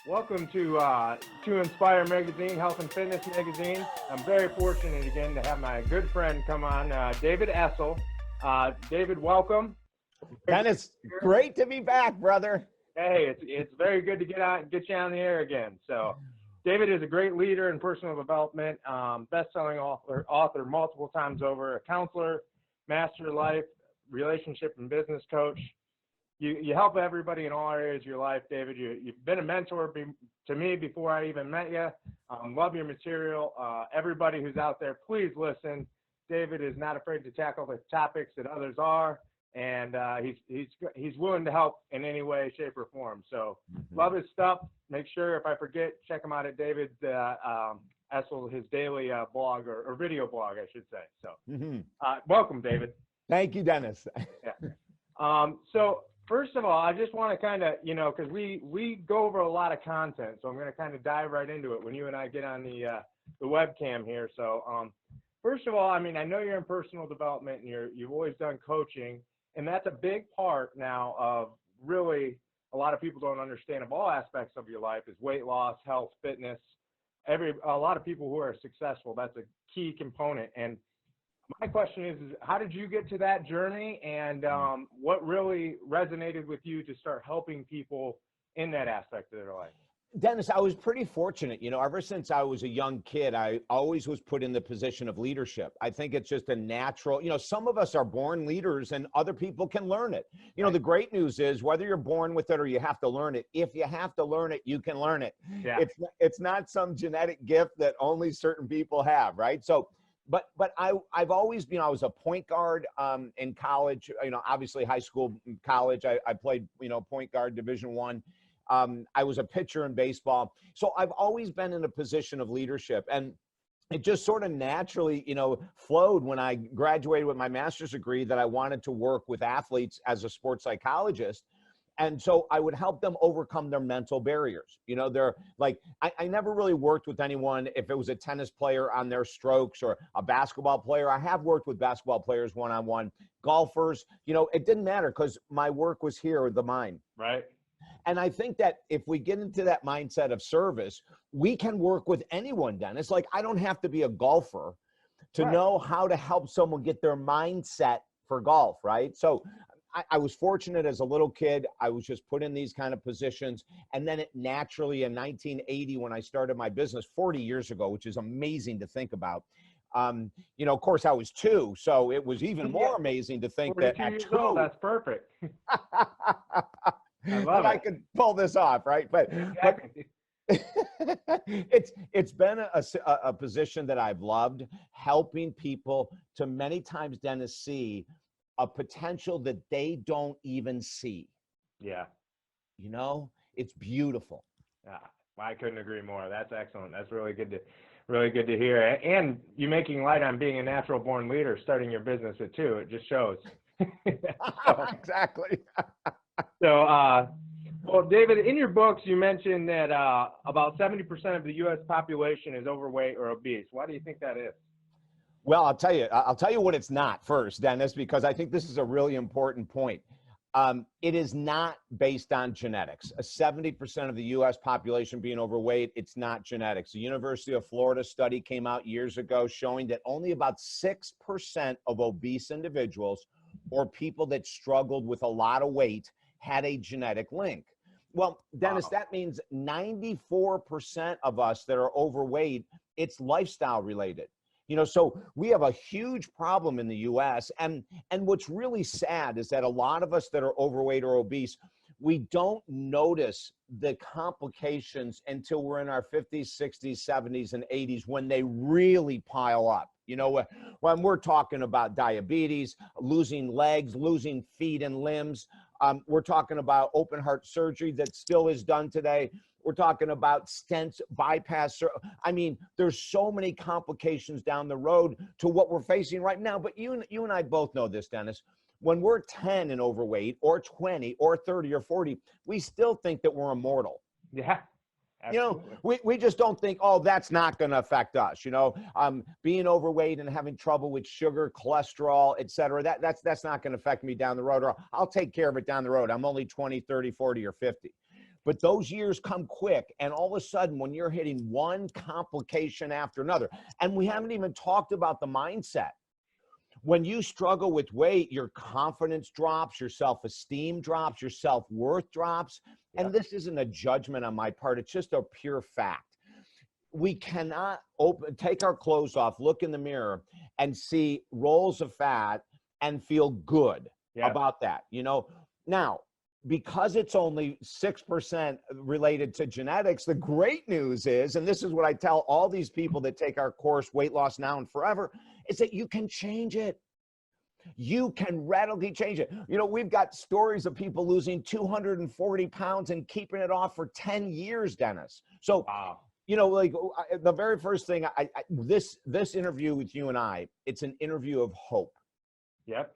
Welcome to 2Inspire magazine, health and fitness magazine. I'm very fortunate again to have my good friend come on, David Essel. David, welcome. Dennis, great to be back, brother. Hey, it's very good to get you on the air again. So, David is a great leader in personal development, best-selling author multiple times over, a counselor, master life, relationship and business coach. You help everybody in all areas of your life, David. You've been a mentor to me before I even met you. Love your material. Everybody who's out there, please listen. David is not afraid to tackle the topics that others are, and he's willing to help in any way, shape, or form. So love his stuff. Make sure, if I forget, check him out at David Essel, his daily blog or video blog, I should say. So welcome, David. Thank you, Dennis. Yeah. So first of all, I just want to kind of, because we go over a lot of content, so I'm going to kind of dive right into it when you and I get on the webcam here. So first of all, I mean, I know you're in personal development and you've always done coaching, and that's a big part now of really a lot of people don't understand of all aspects of your life is weight loss, health, fitness. A lot of people who are successful, that's a key component. And my question is how did you get to that journey, and what really resonated with you to start helping people in that aspect of their life? Dennis, I was pretty fortunate. Ever since I was a young kid, I always was put in the position of leadership. I think it's just a natural, some of us are born leaders and other people can learn it. Right. The great news is whether you're born with it or you have to learn it, if you have to learn it, you can learn it. Yeah. It's not some genetic gift that only certain people have, right? So, but I've always been, I was a point guard in college, obviously high school, college, I played, point guard Division I. I was a pitcher in baseball. So I've always been in a position of leadership, and it just sort of naturally, flowed when I graduated with my master's degree that I wanted to work with athletes as a sports psychologist. And so I would help them overcome their mental barriers. They're like, I never really worked with anyone if it was a tennis player on their strokes or a basketball player. I have worked with basketball players one-on-one, golfers, it didn't matter because my work was here, the mind. Right. And I think that if we get into that mindset of service, we can work with anyone, Dennis. Like, I don't have to be a golfer to know how to help someone get their mindset for golf, right? So I was fortunate as a little kid. I was just put in these kind of positions. And then it naturally in 1980, when I started my business 40 years ago, which is amazing to think about. Of course I was 2. So it was even more amazing to think that at 2, old, that's perfect. I love it. I could pull this off, right? But it's been a position that I've loved, helping people to many times, Dennis, see a potential that they don't even see. Yeah. It's beautiful. Yeah, I couldn't agree more. That's excellent. That's really good to hear. And you making light on being a natural born leader, starting your business at 2, it just shows. Exactly. So, well, David, in your books, you mentioned that about 70% of the U.S. population is overweight or obese. Why do you think that is? Well, I'll tell you what it's not first, Dennis, because I think this is a really important point. It is not based on genetics. 70% of the U.S. population being overweight, it's not genetics. The University of Florida study came out years ago showing that only about 6% of obese individuals or people that struggled with a lot of weight had a genetic link. Well, Dennis, that means 94% of us that are overweight, it's lifestyle related. So we have a huge problem in the US. And what's really sad is that a lot of us that are overweight or obese, we don't notice the complications until we're in our 50s, 60s, 70s, and 80s when they really pile up. When we're talking about diabetes, losing legs, losing feet and limbs, we're talking about open heart surgery that still is done today. We're talking about stents, bypass. I mean, there's so many complications down the road to what we're facing right now. But you and I both know this, Dennis. When we're 10 and overweight or 20 or 30 or 40, we still think that we're immortal. Yeah. Absolutely. We just don't think, oh, that's not going to affect us. Being overweight and having trouble with sugar, cholesterol, et cetera, that's not going to affect me down the road, or I'll take care of it down the road. I'm only 20, 30, 40, or 50. But those years come quick, and all of a sudden, when you're hitting one complication after another, and we haven't even talked about the mindset. When you struggle with weight, your confidence drops, your self-esteem drops, your self-worth drops. Yeah. And this isn't a judgment on my part. It's just a pure fact. We cannot take our clothes off, look in the mirror, and see rolls of fat and feel good about that. You know, now, because it's only 6% related to genetics, the great news is, and this is what I tell all these people that take our course, Weight Loss Now and Forever, is that you can change it. You can radically change it. You know, we've got stories of people losing 240 pounds and keeping it off for 10 years, Dennis. So, wow. You know, like the very first thing, this interview with you and I, it's an interview of hope. Yep.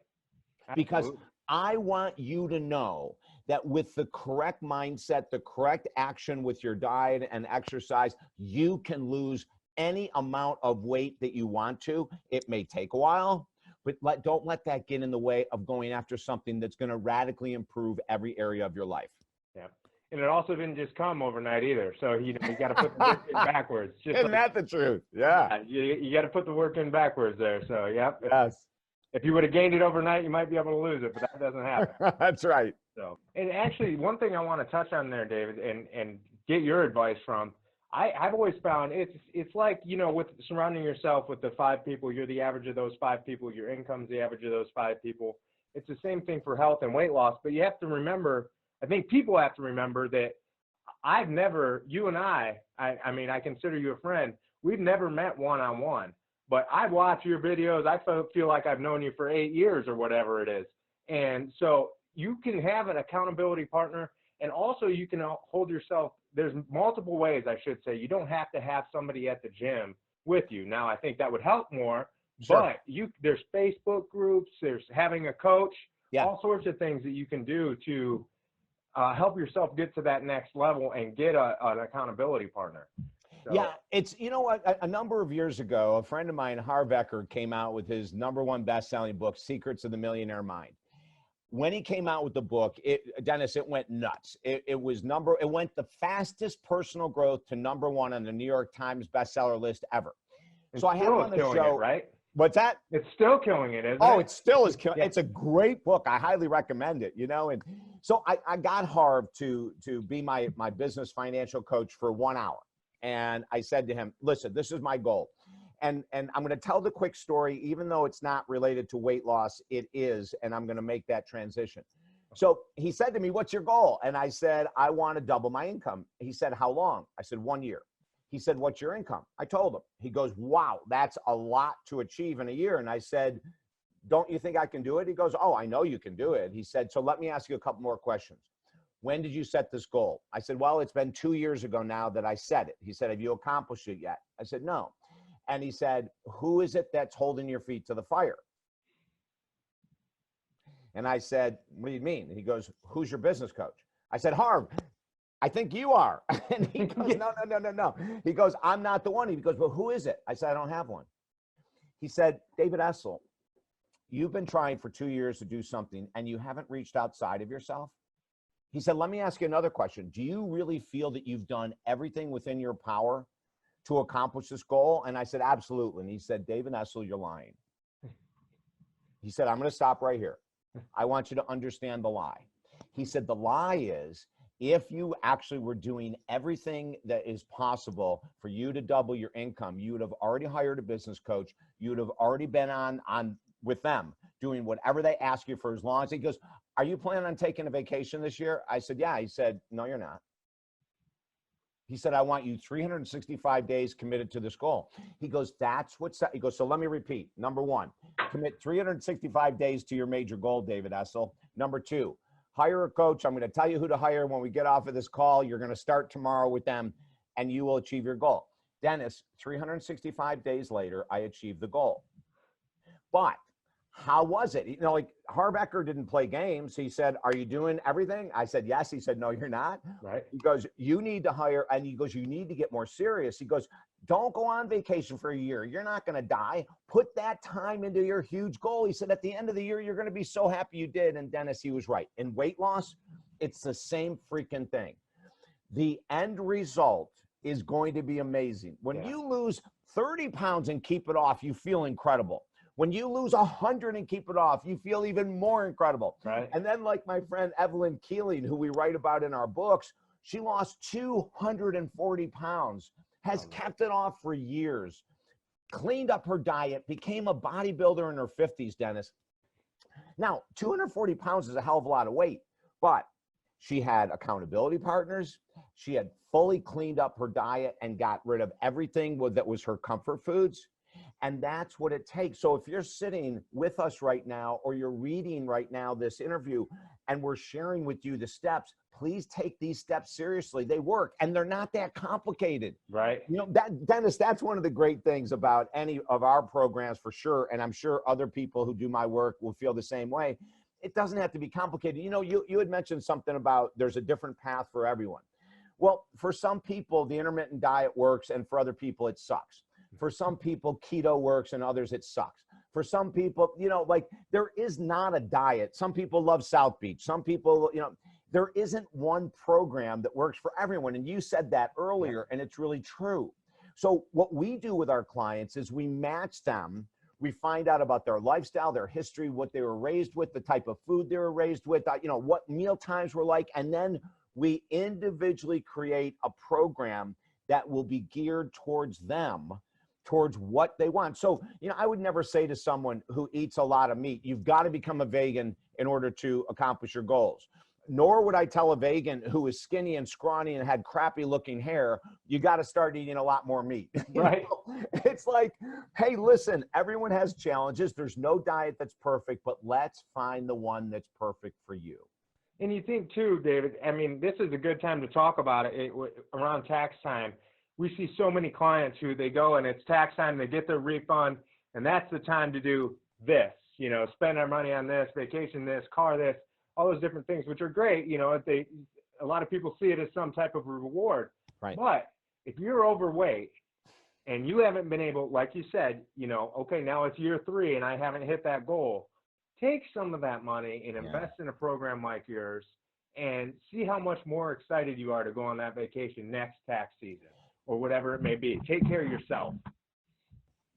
Absolutely. Because I want you to know that with the correct mindset, the correct action with your diet and exercise, you can lose any amount of weight that you want to. It may take a while, but don't let that get in the way of going after something that's going to radically improve every area of your life. Yeah. And it also didn't just come overnight either. So, you know, you got to put the work in backwards. Isn't that the truth? Yeah. You got to put the work in backwards there. So, yep. Yes. If you would have gained it overnight, you might be able to lose it, but that doesn't happen. That's right. So, and actually, one thing I want to touch on there, David, and get your advice from, I've always found it's like, you know, with surrounding yourself with the 5 people, you're the average of those 5 people, your income's the average of those 5 people. It's the same thing for health and weight loss, but you have to remember, I think people have to remember that you and I mean, I consider you a friend. We've never met one-on-one, but I watch your videos. I feel like I've known you for 8 years or whatever it is. And so you can have an accountability partner, and also you can hold yourself. There's multiple ways, I should say. You don't have to have somebody at the gym with you. Now, I think that would help more, sure. But there's Facebook groups, there's having a coach, all sorts of things that you can do to help yourself get to that next level and get an accountability partner. So. Yeah, it's, you know what, a number of years ago, a friend of mine, Harv Eker, came out with his #1 best-selling book, Secrets of the Millionaire Mind. When he came out with the book, Dennis, it went nuts. It went the fastest personal growth to #1 on the New York Times bestseller list ever. So I had him on the show, right? What's that? It's still killing it, isn't it? Oh, it still is killing. Yeah. It's a great book. I highly recommend it. You know, and so I got Harv to be my business financial coach for 1 hour, and I said to him, "Listen, this is my goal." And I'm going to tell the quick story, even though it's not related to weight loss, it is, and I'm going to make that transition. So he said to me, "What's your goal?" And I said, "I want to double my income." He said, "How long?" I said, 1 year. He said, "What's your income?" I told him. He goes, "Wow, that's a lot to achieve in a year." And I said, "Don't you think I can do it?" He goes, "Oh, I know you can do it." He said, "So let me ask you a couple more questions. When did you set this goal?" I said, "Well, it's been 2 years ago now that I set it." He said, "Have you accomplished it yet?" I said, "No." And he said, "Who is it that's holding your feet to the fire?" And I said, "What do you mean?" And he goes, "Who's your business coach?" I said, "Harv, I think you are." And he goes, No. He goes, "I'm not the one." He goes, "Well, who is it?" I said, "I don't have one." He said, "David Essel, you've been trying for 2 years to do something and you haven't reached outside of yourself." He said, "Let me ask you another question. Do you really feel that you've done everything within your power to accomplish this goal?" And I said, "Absolutely." And he said, "David Essel, you're lying." He said, "I'm going to stop right here. I want you to understand the lie." He said, "The lie is, if you actually were doing everything that is possible for you to double your income, you would have already hired a business coach. You would have already been on with them doing whatever they ask you for as long as." He goes, "Are you planning on taking a vacation this year?" I said, "Yeah." He said, "No, you're not." He said, "I want you 365 days committed to this goal." He goes, he goes, "So let me repeat. #1, commit 365 days to your major goal, David Essel. #2, hire a coach. I'm going to tell you who to hire when we get off of this call. You're going to start tomorrow with them and you will achieve your goal." Dennis, 365 days later, I achieved the goal. But how was it? You know, like Harv Eker didn't play games. He said, "Are you doing everything?" I said, "Yes." He said, "No, you're not." Right. He goes, "You need to hire," and he goes, "You need to get more serious." He goes, "Don't go on vacation for a year. You're not going to die. Put that time into your huge goal." He said, "At the end of the year, you're going to be so happy you did." And Dennis, he was right. In weight loss, it's the same freaking thing. The end result is going to be amazing. When you lose 30 pounds and keep it off, you feel incredible. When you lose 100 and keep it off, you feel even more incredible. Right. And then, like my friend Evelyn Keeling, who we write about in our books, she lost 240 pounds, has kept it off for years, cleaned up her diet, became a bodybuilder in her 50s, Dennis. Now, 240 pounds is a hell of a lot of weight, but she had accountability partners. She had fully cleaned up her diet and got rid of everything that was her comfort foods. And that's what it takes. So if you're sitting with us right now, or you're reading right now this interview, and we're sharing with you the steps, please take these steps seriously. They work, and they're not that complicated. Right. You know, Dennis, that's one of the great things about any of our programs for sure. And I'm sure other people who do my work will feel the same way. It doesn't have to be complicated. You know, you had mentioned something about there's a different path for everyone. Well, for some people, the intermittent diet works, and for other people, it sucks. For some people, keto works, and others, it sucks. For some people, you know, like there is not a diet. Some people love South Beach. Some people, you know, there isn't one program that works for everyone. And you said that earlier, and it's really true. So what we do with our clients is we match them. We find out about their lifestyle, their history, what they were raised with, the type of food they were raised with, you know, what meal times were like. And then we individually create a program that will be geared towards them, towards what they want. So, you know, I would never say to someone who eats a lot of meat, you've got to become a vegan in order to accomplish your goals. Nor would I tell a vegan who is skinny and scrawny and had crappy looking hair, you got to start eating a lot more meat. Right. It's like, hey, listen, everyone has challenges. There's no diet that's perfect, but let's find the one that's perfect for you. And you think too, David, I mean, this is a good time to talk about it around tax time. We see so many clients who they go and it's tax time, they get their refund, and that's the time to do this, you know, spend our money on this, vacation this, car this, all those different things, which are great. You know, a lot of people see it as some type of reward. Right. But if you're overweight and you haven't been able, like you said, you know, okay, now it's year 3 and I haven't hit that goal, take some of that money and invest in a program like yours and see how much more excited you are to go on that vacation next tax season or whatever it may be. Take care of yourself.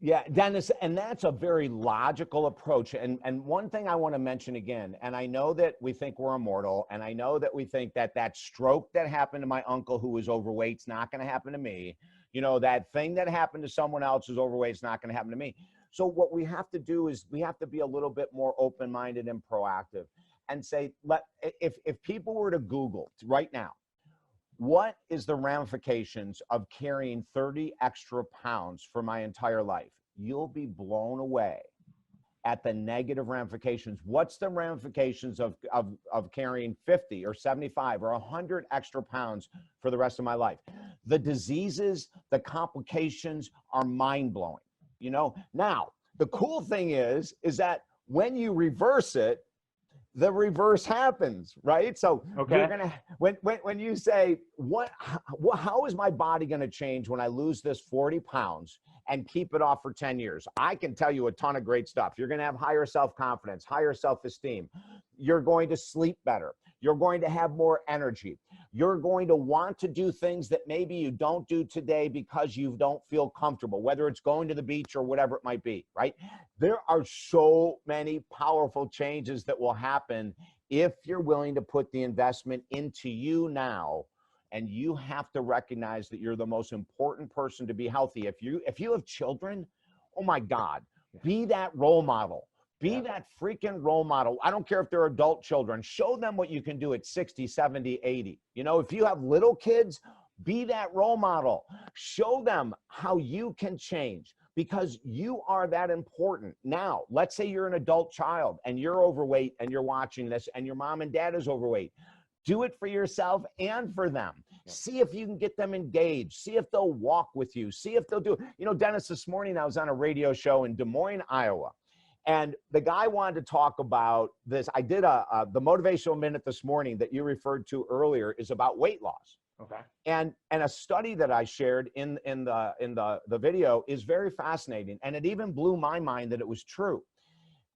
Yeah, Dennis, and that's a very logical approach. And one thing I want to mention again, and I know that we think we're immortal, and I know that we think that that stroke that happened to my uncle who was overweight is not going to happen to me. You know, that thing that happened to someone else who's overweight is not going to happen to me. So what we have to do is we have to be a little bit more open-minded and proactive and say, if people were to Google right now, what is the ramifications of carrying 30 extra pounds for my entire life? You'll be blown away at the negative ramifications. What's the ramifications of carrying 50 or 75 or 100 extra pounds for the rest of my life? The diseases, the complications are mind-blowing. You know, now the cool thing is that when you reverse it, the reverse happens, right? So you're gonna, when you say, how is my body gonna change when I lose this 40 pounds and keep it off for 10 years? I can tell you a ton of great stuff. You're gonna have higher self-confidence, higher self-esteem. You're going to sleep better. You're going to have more energy. You're going to want to do things that maybe you don't do today because you don't feel comfortable, whether it's going to the beach or whatever it might be, right? There are so many powerful changes that will happen if you're willing to put the investment into you now. And you have to recognize that you're the most important person to be healthy. If you have children, oh my God, be that role model. Be that freaking role model. I don't care if they're adult children. Show them what you can do at 60, 70, 80. You know, if you have little kids, be that role model. Show them how you can change because you are that important. Now, let's say you're an adult child and you're overweight and you're watching this and your mom and dad is overweight. Do it for yourself and for them. See if you can get them engaged. See if they'll walk with you. See if they'll do it. You know, Dennis, this morning I was on a radio show in Des Moines, Iowa. And the guy wanted to talk about this. I did the motivational minute this morning that you referred to earlier is about weight loss. Okay. And a study that I shared in the video is very fascinating. And it even blew my mind that it was true.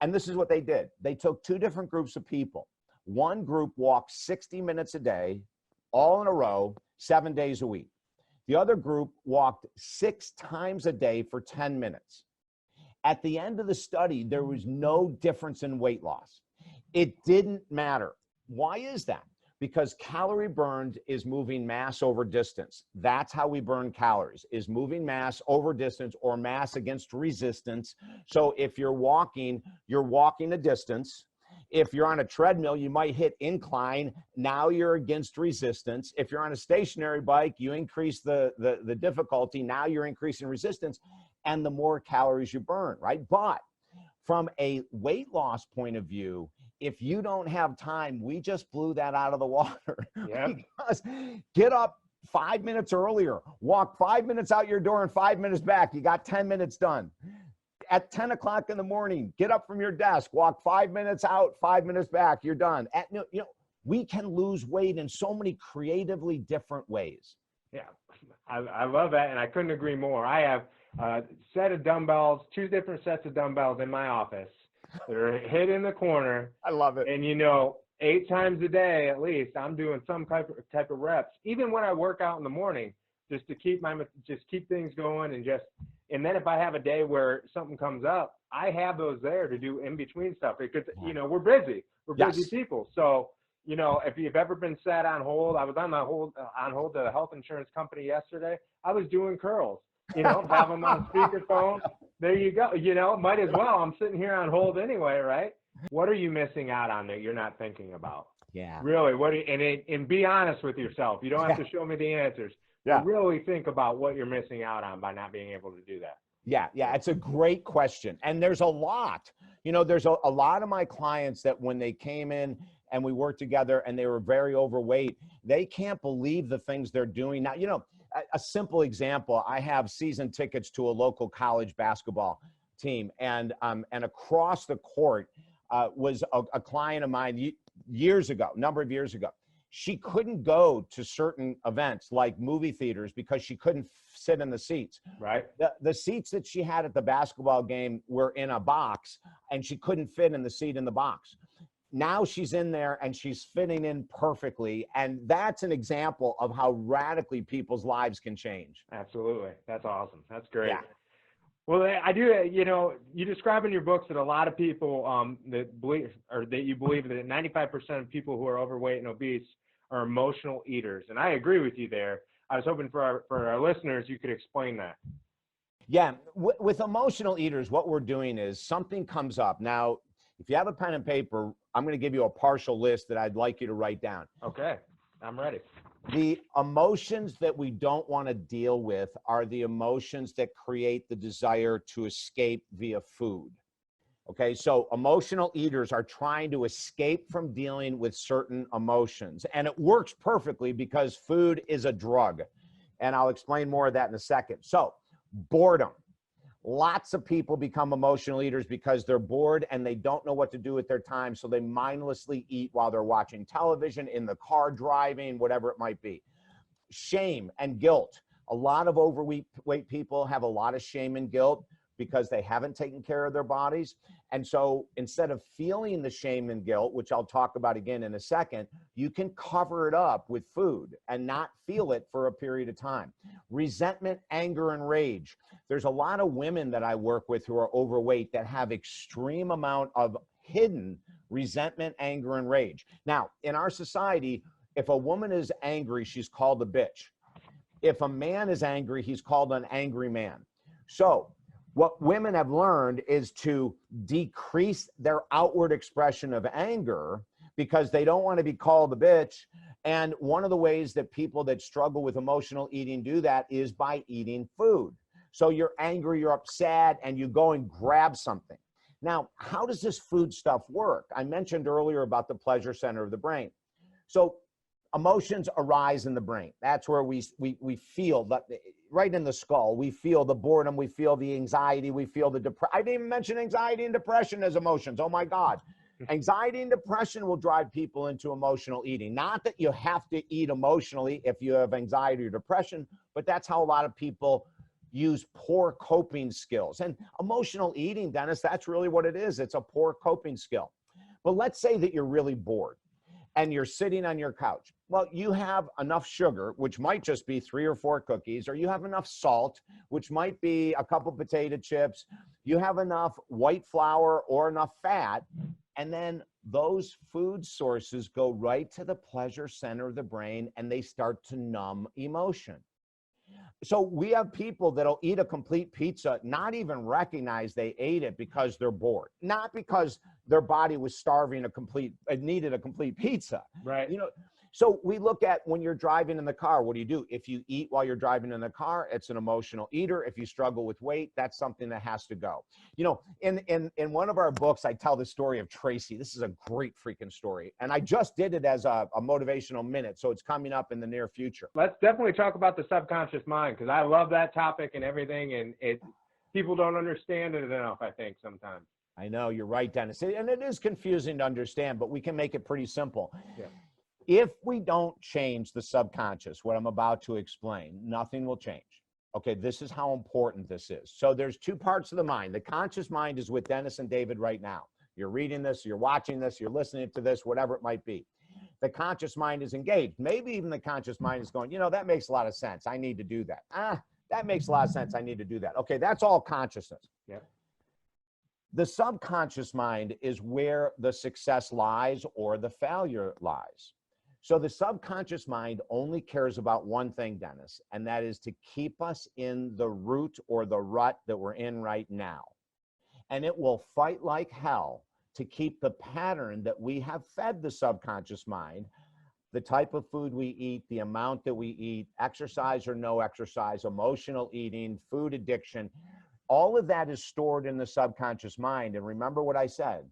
And this is what they did. They took 2 different groups of people. One group walked 60 minutes a day, all in a row, 7 days a week. The other group walked 6 times a day for 10 minutes. At the end of the study, there was no difference in weight loss. It didn't matter. Why is that? Because calorie burned is moving mass over distance. That's how we burn calories, is moving mass over distance or mass against resistance. So if you're walking a distance. If you're on a treadmill, you might hit incline. Now you're against resistance. If you're on a stationary bike, you increase the difficulty. Now you're increasing resistance, and the more calories you burn, right? But from a weight loss point of view, if you don't have time, we just blew that out of the water. Yep. Because get up 5 minutes earlier, walk 5 minutes out your door and 5 minutes back. You got 10 minutes done. At 10 o'clock in the morning, get up from your desk, walk 5 minutes out, 5 minutes back, you're done. We can lose weight in so many creatively different ways. Yeah, I love that, and I couldn't agree more. I have a set of dumbbells, 2 different sets of dumbbells in my office that are hid in the corner. I love it. And 8 times a day at least, I'm doing some type of reps, even when I work out in the morning, just to keep things going, and then if I have a day where something comes up, I have those there to do in between stuff, because we're busy people. So if you've ever been sat on hold, I was on hold to a health insurance company yesterday. I was doing curls, have them on speakerphone. There you go. Might as well. I'm sitting here on hold anyway, right? What are you missing out on that you're not thinking about? Yeah. Really, and be honest with yourself. You don't have to show me the answers. Yeah. Really think about what you're missing out on by not being able to do that. Yeah, it's a great question. And there's a lot. There's a lot of my clients that when they came in and we worked together and they were very overweight, they can't believe the things they're doing. Now, a simple example, I have season tickets to a local college basketball team, and across the court was a client of mine number of years ago. She couldn't go to certain events like movie theaters because she couldn't sit in the seats. Right. The seats that she had at the basketball game were in a box, and she couldn't fit in the seat in the box. Now she's in there and she's fitting in perfectly. And that's an example of how radically people's lives can change. Absolutely. That's awesome. That's great. Yeah. Well, I do, you describe in your books that a lot of people that you believe that 95% of people who are overweight and obese are emotional eaters. And I agree with you there. I was hoping for our listeners, you could explain that. Yeah. With emotional eaters, what we're doing is something comes up. Now, if you have a pen and paper, I'm going to give you a partial list that I'd like you to write down. Okay. I'm ready. The emotions that we don't want to deal with are the emotions that create the desire to escape via food. Okay, so emotional eaters are trying to escape from dealing with certain emotions. And it works perfectly because food is a drug. And I'll explain more of that in a second. So, boredom. Lots of people become emotional eaters because they're bored and they don't know what to do with their time. So they mindlessly eat while they're watching television, in the car driving, whatever it might be. Shame and guilt. A lot of overweight people have a lot of shame and guilt because they haven't taken care of their bodies. And so instead of feeling the shame and guilt, which I'll talk about again in a second, you can cover it up with food and not feel it for a period of time. Resentment, anger, and rage. There's a lot of women that I work with who are overweight that have extreme amount of hidden resentment, anger, and rage. Now, in our society, if a woman is angry, she's called a bitch. If a man is angry, he's called an angry man. So what women have learned is to decrease their outward expression of anger because they don't want to be called a bitch. And one of the ways that people that struggle with emotional eating do that is by eating food. So you're angry, you're upset, and you go and grab something. Now, how does this food stuff work? I mentioned earlier about the pleasure center of the brain. So emotions arise in the brain. That's where we feel that right in the skull. We feel the boredom, we feel the anxiety, we feel the depression. I didn't even mention anxiety and depression as emotions. Oh my God. Anxiety and depression will drive people into emotional eating. Not that you have to eat emotionally if you have anxiety or depression, but that's how a lot of people use poor coping skills. And emotional eating, Dennis, that's really what it is. It's a poor coping skill. But let's say that you're really bored. and you're sitting on your couch. Well, you have enough sugar, which might just be 3 or 4 cookies, or you have enough salt, which might be a couple potato chips. You have enough white flour or enough fat. And then those food sources go right to the pleasure center of the brain, and they start to numb emotion. So we have people that'll eat a complete pizza, not even recognize they ate it because they're bored, not because their body was starving it needed a complete pizza. Right. You know, so we look at when you're driving in the car, what do? If you eat while you're driving in the car, it's an emotional eater. If you struggle with weight, that's something that has to go. You know, in one of our books, I tell the story of Tracy. This is a great freaking story. And I just did it as a motivational minute. So it's coming up in the near future. Let's definitely talk about the subconscious mind, because I love that topic and everything. And people don't understand it enough, I think, sometimes. I know, you're right, Dennis. And it is confusing to understand, but we can make it pretty simple. Yeah. If we don't change the subconscious, what I'm about to explain, nothing will change. Okay, this is how important this is. So there's 2 parts of the mind. The conscious mind is with Dennis and David right now. You're reading this, you're watching this, you're listening to this, whatever it might be. The conscious mind is engaged. Maybe even the conscious mind is going, you know, that makes a lot of sense. I need to do that. That makes a lot of sense. I need to do that. Okay, that's all consciousness. Yeah. The subconscious mind is where the success lies or the failure lies. So the subconscious mind only cares about one thing, Dennis, and that is to keep us in the root or the rut that we're in right now. And it will fight like hell to keep the pattern that we have fed the subconscious mind, the type of food we eat, the amount that we eat, exercise or no exercise, emotional eating, food addiction. All of that is stored in the subconscious mind. And remember what I said.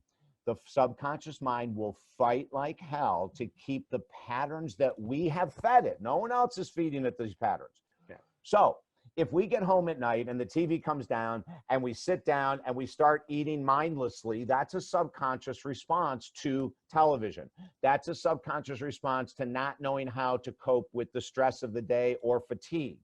The subconscious mind will fight like hell to keep the patterns that we have fed it. No one else is feeding it these patterns. Yeah. So if we get home at night and the TV comes down and we sit down and we start eating mindlessly, that's a subconscious response to television. That's a subconscious response to not knowing how to cope with the stress of the day or fatigue.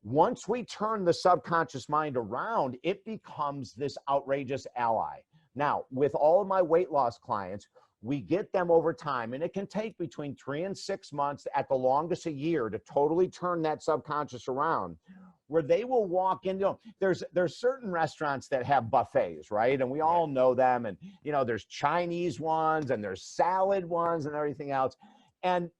Once we turn the subconscious mind around, it becomes this outrageous ally. Now, with all of my weight loss clients, we get them over time, and it can take between 3 and 6 months, at the longest a year, to totally turn that subconscious around, where they will walk in. You know, there's certain restaurants that have buffets, right? And we all know them. And, you know, there's Chinese ones and there's salad ones and everything else. And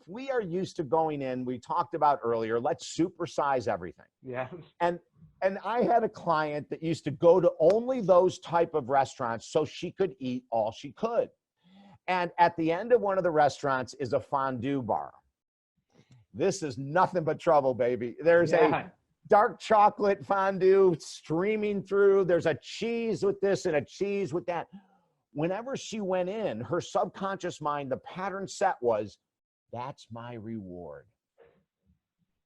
we are used to going in, we talked about earlier, let's supersize everything. Yeah. And I had a client that used to go to only those type of restaurants so she could eat all she could. And at the end of one of the restaurants is a fondue bar. This is nothing but trouble, baby. There's a dark chocolate fondue streaming through. There's a cheese with this and a cheese with that. Whenever she went in, her subconscious mind, the pattern set was, that's my reward.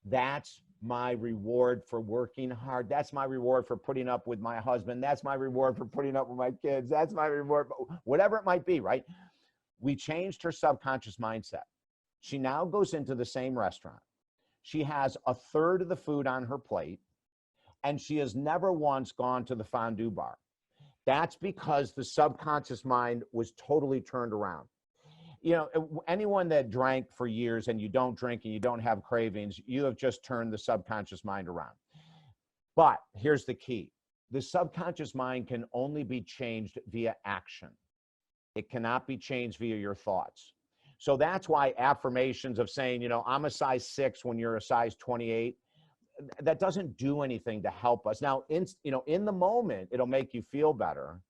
That's my reward for working hard. That's my reward for putting up with my husband. That's my reward for putting up with my kids. That's my reward, whatever it might be, right? We changed her subconscious mindset. She now goes into the same restaurant. She has a third of the food on her plate, and she has never once gone to the fondue bar. That's because the subconscious mind was totally turned around. You know, anyone that drank for years and you don't drink and you don't have cravings, you have just turned the subconscious mind around. But here's the key. The subconscious mind can only be changed via action. It cannot be changed via your thoughts. So that's why affirmations of saying, you know, I'm a size 6 when you're a size 28, that doesn't do anything to help us. Now, in the moment, it'll make you feel better,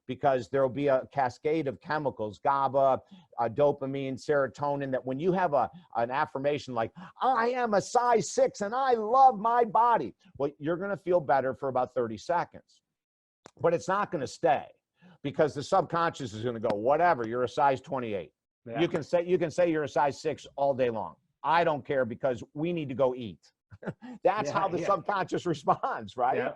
because there'll be a cascade of chemicals, GABA, dopamine, serotonin, that when you have an affirmation like, I am a size 6 and I love my body, well, you're going to feel better for about 30 seconds. But it's not going to stay, because the subconscious is going to go, whatever, you're a size 28. Yeah. You can say you're a size 6 all day long. I don't care, because we need to go eat. That's how the subconscious responds, right? Yeah.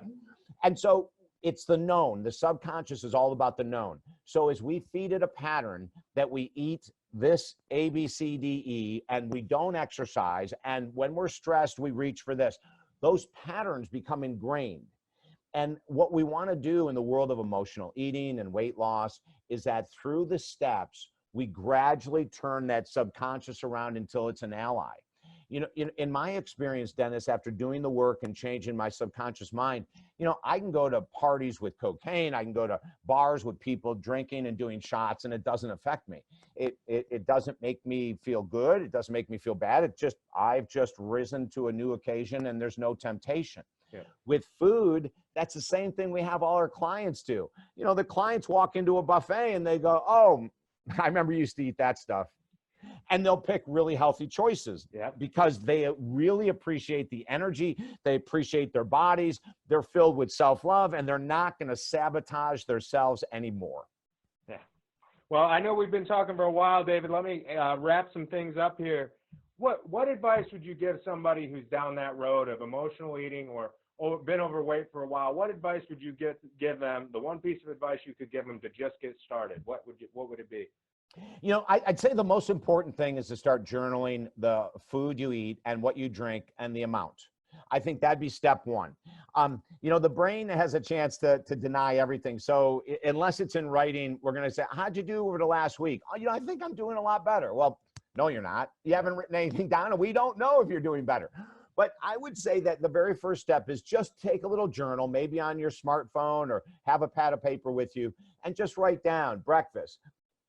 And so it's the known. The subconscious is all about the known. So as we feed it a pattern that we eat this A, B, C, D, E, and we don't exercise, and when we're stressed, we reach for this, those patterns become ingrained. And what we want to do in the world of emotional eating and weight loss is that through the steps, we gradually turn that subconscious around until it's an ally. You know, in my experience, Dennis, after doing the work and changing my subconscious mind, you know, I can go to parties with cocaine, I can go to bars with people drinking and doing shots, and it doesn't affect me. It doesn't make me feel good. It doesn't make me feel bad. I've just risen to a new occasion, and there's no temptation. Yeah. With food, that's the same thing we have all our clients do. You know, the clients walk into a buffet and they go, oh, I remember you used to eat that stuff. And they'll pick really healthy choices, yeah, because they really appreciate the energy. They appreciate their bodies. They're filled with self-love, and they're not going to sabotage themselves anymore. Yeah. Well, I know we've been talking for a while, David. Let me wrap some things up here. What advice would you give somebody who's down that road of emotional eating or been overweight for a while? What advice would you give them? The one piece of advice you could give them to just get started. What would it be? You know, I'd say the most important thing is to start journaling the food you eat and what you drink and the amount. I think that'd be step one. You know, the brain has a chance to deny everything. So unless it's in writing, we're going to say, how'd you do over the last week? Oh, you know, I think I'm doing a lot better. Well, no, you're not. You haven't written anything down, and we don't know if you're doing better. But I would say that the very first step is just take a little journal, maybe on your smartphone, or have a pad of paper with you, and just write down breakfast.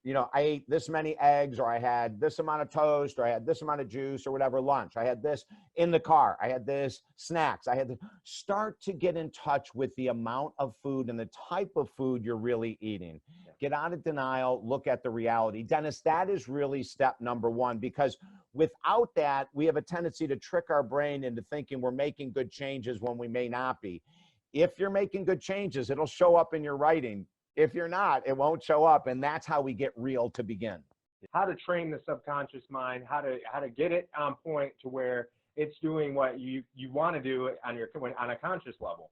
You know, I ate this many eggs, or I had this amount of toast, or I had this amount of juice, or whatever, lunch. I had this in the car. I had this snacks. I had this. Start to get in touch with the amount of food and the type of food you're really eating. Get out of denial, look at the reality. Dennis, that is really step number one, because without that, we have a tendency to trick our brain into thinking we're making good changes when we may not be. If you're making good changes, it'll show up in your writing. If you're not, it won't show up. And that's how we get real to begin. How to train the subconscious mind, how to get it on point to where it's doing what you want to do on a conscious level.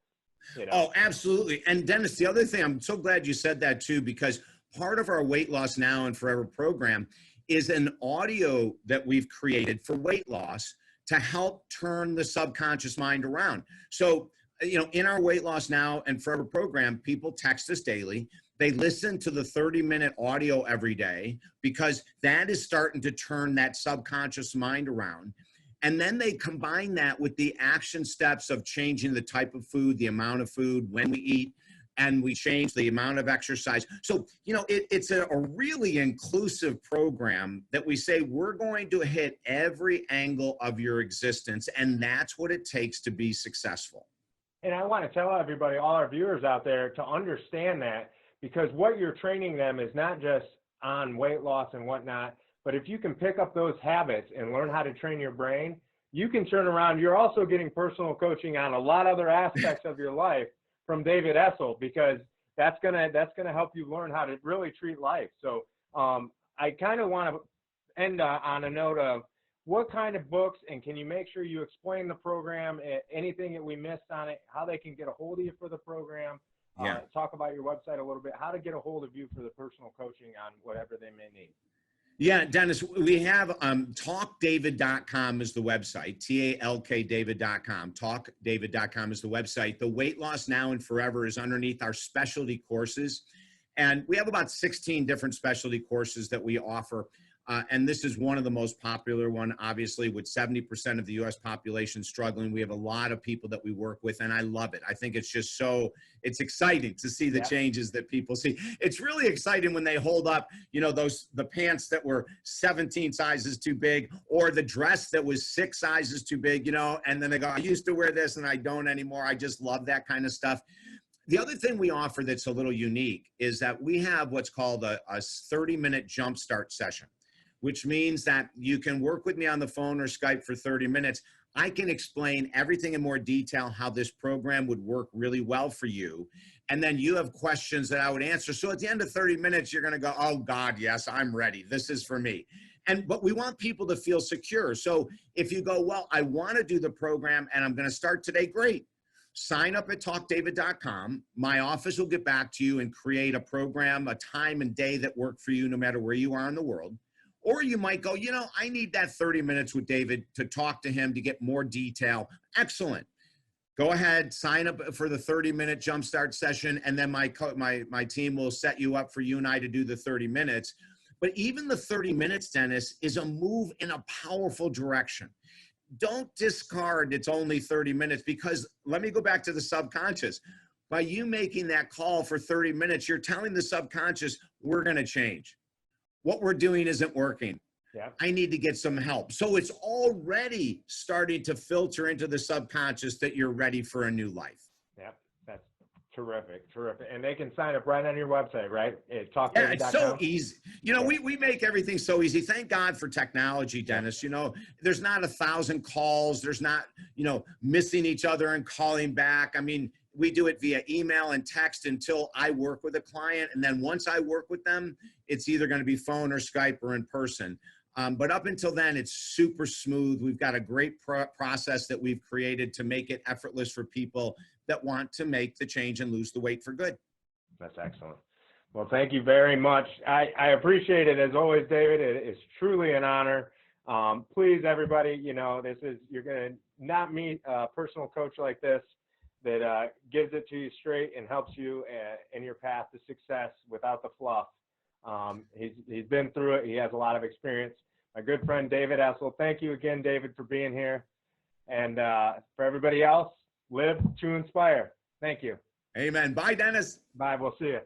You know? Oh, absolutely. And Dennis, the other thing, I'm so glad you said that too, because part of our Weight Loss Now and Forever program is an audio that we've created for weight loss to help turn the subconscious mind around. So, you know, in our Weight Loss Now and Forever program, people text us daily. They listen to the 30-minute audio every day, because that is starting to turn that subconscious mind around. And then they combine that with the action steps of changing the type of food, the amount of food, when we eat, and we change the amount of exercise. So, you know, it's a really inclusive program that we say we're going to hit every angle of your existence, and that's what it takes to be successful. And I want to tell everybody, all our viewers out there, to understand that, because what you're training them is not just on weight loss and whatnot, but if you can pick up those habits and learn how to train your brain, you can turn around. You're also getting personal coaching on a lot of other aspects of your life from David Essel, because that's gonna help you learn how to really treat life. So I kind of want to end on a note of what kind of books, and can you make sure you explain the program, anything that we missed on it, how they can get a hold of you for the program, talk about your website a little bit, how to get a hold of you for the personal coaching on whatever they may need. Yeah, Dennis, we have talkdavid.com is the website, TALKdavid.com. Talkdavid.com is the website. The Weight Loss Now and Forever is underneath our specialty courses. And we have about 16 different specialty courses that we offer. And this is one of the most popular one, obviously, with 70% of the U.S. population struggling. We have a lot of people that we work with, and I love it. I think it's just it's exciting to see the changes that people see. It's really exciting when they hold up, you know, the pants that were 17 sizes too big, or the dress that was 6 sizes too big, you know, and then they go, I used to wear this and I don't anymore. I just love that kind of stuff. The other thing we offer that's a little unique is that we have what's called a 30-minute jumpstart session, which means that you can work with me on the phone or Skype for 30 minutes. I can explain everything in more detail, how this program would work really well for you. And then you have questions that I would answer. So at the end of 30 minutes, you're gonna go, oh God, yes, I'm ready. This is for me. But we want people to feel secure. So if you go, well, I wanna do the program and I'm gonna start today, great. Sign up at talkdavid.com. My office will get back to you and create a program, a time and day that work for you no matter where you are in the world. Or you might go, you know, I need that 30 minutes with David to talk to him to get more detail. Excellent. Go ahead, sign up for the 30-minute jumpstart session, and then my team will set you up for you and I to do the 30 minutes. But even the 30 minutes, Dennis, is a move in a powerful direction. Don't discard it's only 30 minutes, because let me go back to the subconscious. By you making that call for 30 minutes, you're telling the subconscious, we're going to change. What we're doing isn't working. Yeah. I need to get some help. So it's already starting to filter into the subconscious that you're ready for a new life. Yeah, that's terrific, terrific. And they can sign up right on your website, right? Yeah, it's so easy. You know, we make everything so easy. Thank God for technology, Dennis. You know, there's not 1,000 calls. There's not, you know, missing each other and calling back. I mean, we do it via email and text until I work with a client. And then once I work with them, it's either going to be phone or Skype or in person. But up until then, it's super smooth. We've got a great process that we've created to make it effortless for people that want to make the change and lose the weight for good. That's excellent. Well, thank you very much. I appreciate it as always, David. It is truly an honor. Please, everybody, you know, you're going to not meet a personal coach like this that gives it to you straight and helps you in your path to success without the fluff. He's been through it. He has a lot of experience. My good friend, David Essel. Thank you again, David, for being here. And for everybody else, live to inspire. Thank you. Amen. Bye, Dennis. Bye. We'll see you.